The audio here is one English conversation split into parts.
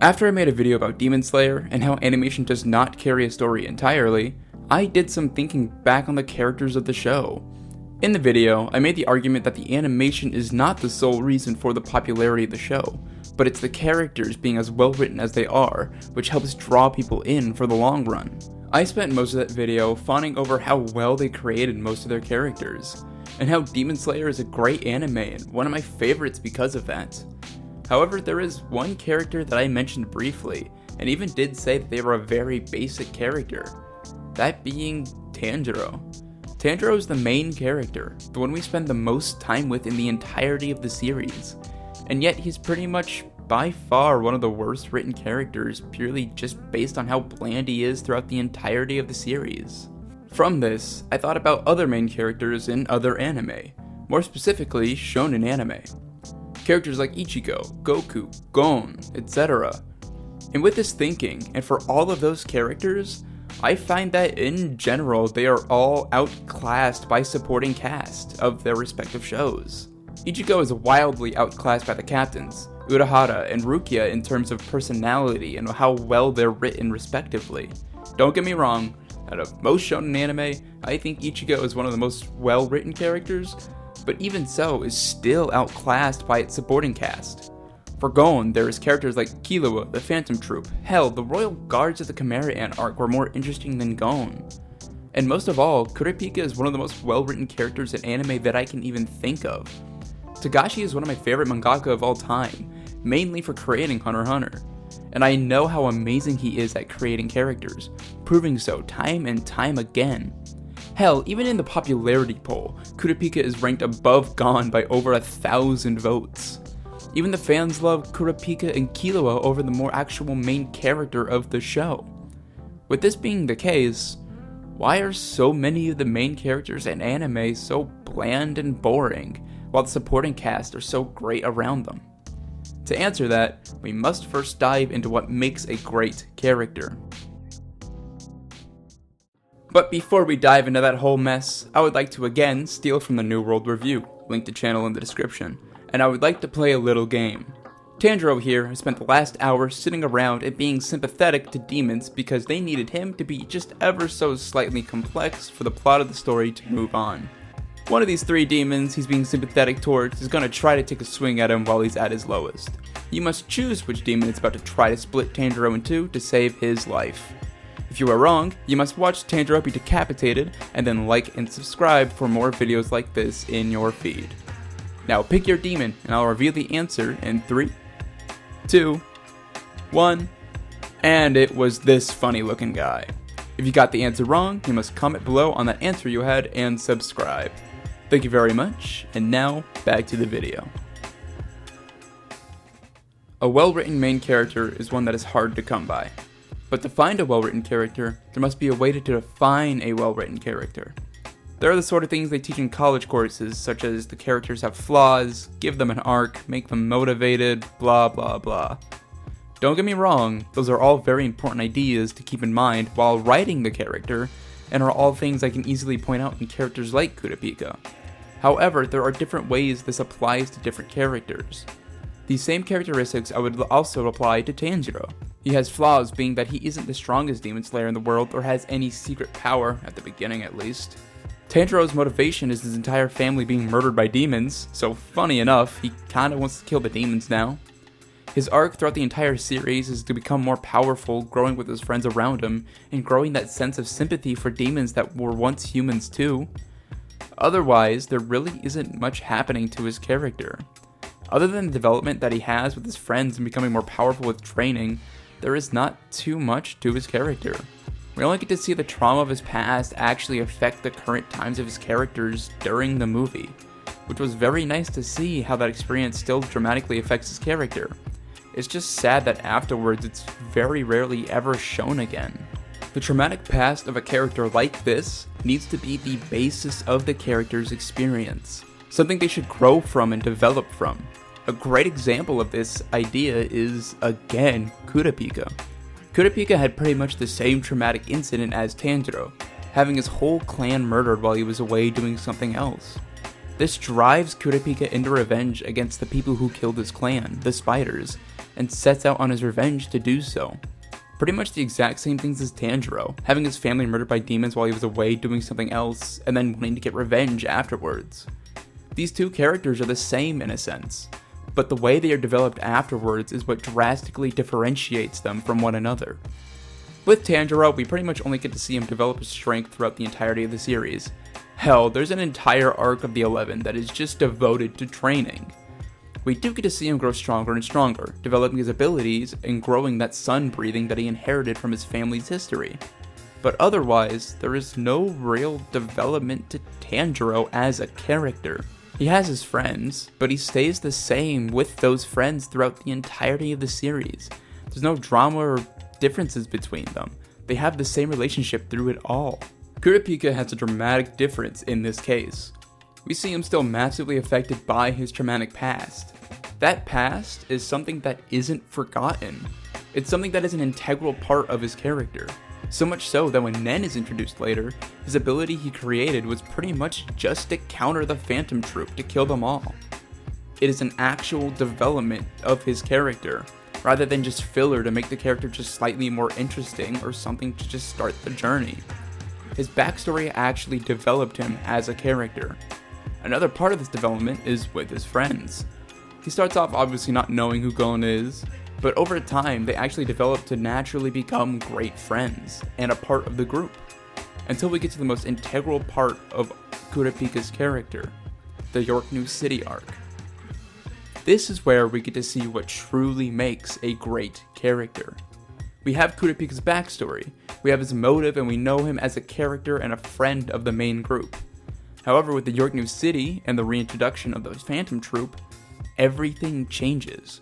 After I made a video about Demon Slayer and how animation does not carry a story entirely, I did some thinking back on the characters of the show. In the video, I made the argument that the animation is not the sole reason for the popularity of the show, but it's the characters being as well written as they are, which helps draw people in for the long run. I spent most of that video fawning over how well they created most of their characters, and how Demon Slayer is a great anime and one of my favorites because of that. However, there is one character that I mentioned briefly, and even did say that they were a very basic character, that being Tanjiro. Tanjiro is the main character, the one we spend the most time with in the entirety of the series, and yet he's pretty much by far one of the worst written characters purely just based on how bland he is throughout the entirety of the series. From this, I thought about other main characters in other anime, more specifically shonen anime. Characters like Ichigo, Goku, Gon, etc. And with this thinking, and for all of those characters, I find that in general they are all outclassed by supporting cast of their respective shows. Ichigo is wildly outclassed by the captains, Urahara and Rukia, in terms of personality and how well they're written respectively. Don't get me wrong, out of most shonen anime, I think Ichigo is one of the most well-written characters, but even so is still outclassed by its supporting cast. For Gon, there is characters like Killua, the Phantom Troop. Hell, the Royal Guards of the Chimera Ant arc were more interesting than Gon. And most of all, Kurapika is one of the most well-written characters in anime that I can even think of. Togashi is one of my favorite mangaka of all time, mainly for creating Hunter x Hunter. And I know how amazing he is at creating characters, proving so time and time again. Hell, even in the popularity poll, Kurapika is ranked above Gon by over 1,000 votes. Even the fans love Kurapika and Killua over the more actual main character of the show. With this being the case, why are so many of the main characters in anime so bland and boring, while the supporting cast are so great around them? To answer that, we must first dive into what makes a great character. But before we dive into that whole mess, I would like to again steal from the New World Review, link to channel in the description, and I would like to play a little game. Tanjiro here has spent the last hour sitting around and being sympathetic to demons because they needed him to be just ever so slightly complex for the plot of the story to move on. One of these three demons he's being sympathetic towards is going to try to take a swing at him while he's at his lowest. You must choose which demon is about to try to split Tanjiro in two to save his life. If you are wrong, you must watch Tanjiro be decapitated and then like and subscribe for more videos like this in your feed. Now pick your demon and I'll reveal the answer in 3, 2, 1, and it was this funny looking guy. If you got the answer wrong, you must comment below on that answer you had and subscribe. Thank you very much, and now back to the video. A well-written main character is one that is hard to come by. But to find a well-written character, there must be a way to define a well-written character. There are the sort of things they teach in college courses, such as the characters have flaws, give them an arc, make them motivated, blah blah blah. Don't get me wrong, those are all very important ideas to keep in mind while writing the character, and are all things I can easily point out in characters like Kurapika. However, there are different ways this applies to different characters. These same characteristics I would also apply to Tanjiro. He has flaws, being that he isn't the strongest demon slayer in the world or has any secret power, at the beginning at least. Tanjiro's motivation is his entire family being murdered by demons, so funny enough, he kinda wants to kill the demons now. His arc throughout the entire series is to become more powerful, growing with his friends around him, and growing that sense of sympathy for demons that were once humans too. Otherwise, there really isn't much happening to his character. Other than the development that he has with his friends and becoming more powerful with training, there is not too much to his character. We only get to see the trauma of his past actually affect the current times of his characters during the movie, which was very nice to see how that experience still dramatically affects his character. It's just sad that afterwards it's very rarely ever shown again. The traumatic past of a character like this needs to be the basis of the character's experience, something they should grow from and develop from. A great example of this idea is, again, Kurapika. Kurapika had pretty much the same traumatic incident as Tanjiro, having his whole clan murdered while he was away doing something else. This drives Kurapika into revenge against the people who killed his clan, the spiders, and sets out on his revenge to do so. Pretty much the exact same things as Tanjiro, having his family murdered by demons while he was away doing something else, and then wanting to get revenge afterwards. These two characters are the same in a sense, but the way they are developed afterwards is what drastically differentiates them from one another. With Tanjiro, we pretty much only get to see him develop his strength throughout the entirety of the series. Hell, there's an entire arc of the 11 that is just devoted to training. We do get to see him grow stronger and stronger, developing his abilities and growing that sun breathing that he inherited from his family's history. But otherwise, there is no real development to Tanjiro as a character. He has his friends, but he stays the same with those friends throughout the entirety of the series. There's no drama or differences between them. They have the same relationship through it all. Kurapika has a dramatic difference in this case. We see him still massively affected by his traumatic past. That past is something that isn't forgotten. It's something that is an integral part of his character. So much so that when Nen is introduced later, his ability he created was pretty much just to counter the Phantom Troop to kill them all. It is an actual development of his character, rather than just filler to make the character just slightly more interesting or something to just start the journey. His backstory actually developed him as a character. Another part of this development is with his friends. He starts off obviously not knowing who Gon is, but over time they actually develop to naturally become great friends and a part of the group, until we get to the most integral part of Kurapika's character, the York New City arc. This is where we get to see what truly makes a great character. We have Kurapika's backstory, we have his motive, and we know him as a character and a friend of the main group. However, with the York New City and the reintroduction of the Phantom Troop, everything changes.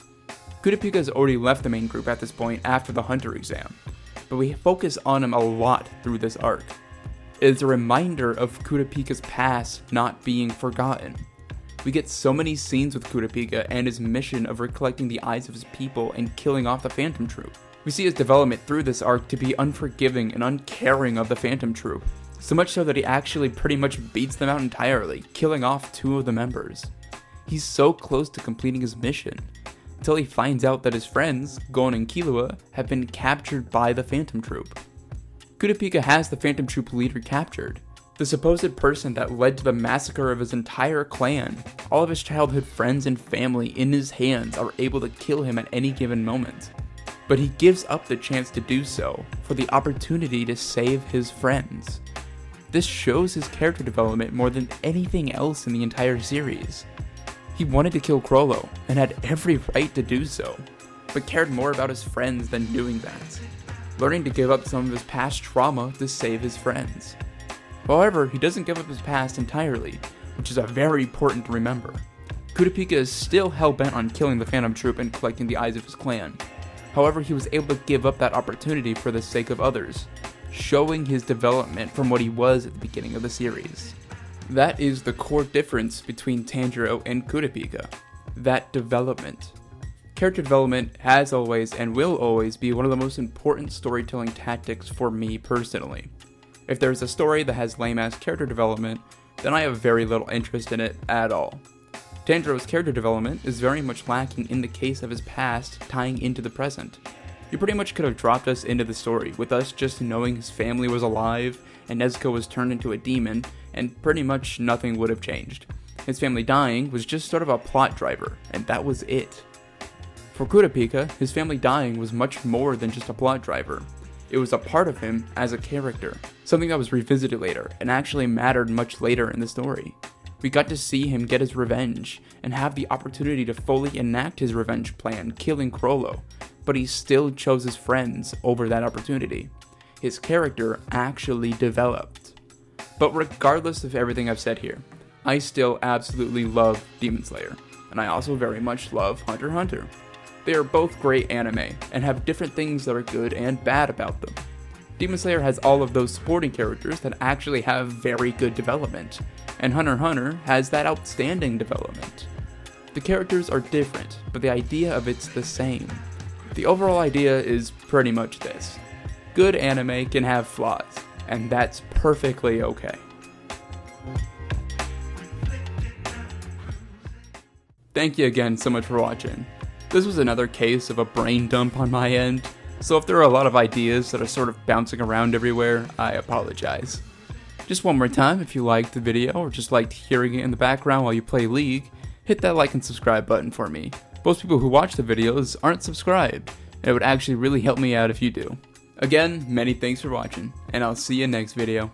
Kurapika has already left the main group at this point after the Hunter exam, but we focus on him a lot through this arc. It is a reminder of Kurapika's past not being forgotten. We get so many scenes with Kurapika and his mission of recollecting the eyes of his people and killing off the Phantom Troop. We see his development through this arc to be unforgiving and uncaring of the Phantom Troop, so much so that he actually pretty much beats them out entirely, killing off 2 of the members. He's so close to completing his mission, until he finds out that his friends, Gon and Killua, have been captured by the Phantom Troop. Kurapika has the Phantom Troop leader captured, the supposed person that led to the massacre of his entire clan. All of his childhood friends and family in his hands are able to kill him at any given moment. But he gives up the chance to do so for the opportunity to save his friends. This shows his character development more than anything else in the entire series. He wanted to kill Crollo and had every right to do so, but cared more about his friends than doing that, learning to give up some of his past trauma to save his friends. However, he doesn't give up his past entirely, which is very important to remember. Kurapika is still hell-bent on killing the Phantom Troop and collecting the eyes of his clan. However, he was able to give up that opportunity for the sake of others, showing his development from what he was at the beginning of the series. That is the core difference between Tanjiro and Kurapika. That development. Character development has always and will always be one of the most important storytelling tactics for me personally. If there's a story that has lame-ass character development, then I have very little interest in it at all. Tanjiro's character development is very much lacking in the case of his past tying into the present. You pretty much could have dropped us into the story with us just knowing his family was alive and Nezuko was turned into a demon, and pretty much nothing would have changed. His family dying was just sort of a plot driver, and that was it. For Kurapika, his family dying was much more than just a plot driver. It was a part of him as a character, something that was revisited later and actually mattered much later in the story. We got to see him get his revenge and have the opportunity to fully enact his revenge plan, killing Crollo, but he still chose his friends over that opportunity. His character actually developed. But regardless of everything I've said here, I still absolutely love Demon Slayer, and I also very much love Hunter x Hunter. They are both great anime, and have different things that are good and bad about them. Demon Slayer has all of those supporting characters that actually have very good development, and Hunter x Hunter has that outstanding development. The characters are different, but the idea of it's the same. The overall idea is pretty much this. Good anime can have flaws, and that's perfectly okay. Thank you again so much for watching. This was another case of a brain dump on my end, so if there are a lot of ideas that are sort of bouncing around everywhere, I apologize. Just one more time, if you liked the video or just liked hearing it in the background while you play League, hit that like and subscribe button for me. Most people who watch the videos aren't subscribed, and it would actually really help me out if you do. Again, many thanks for watching, and I'll see you next video.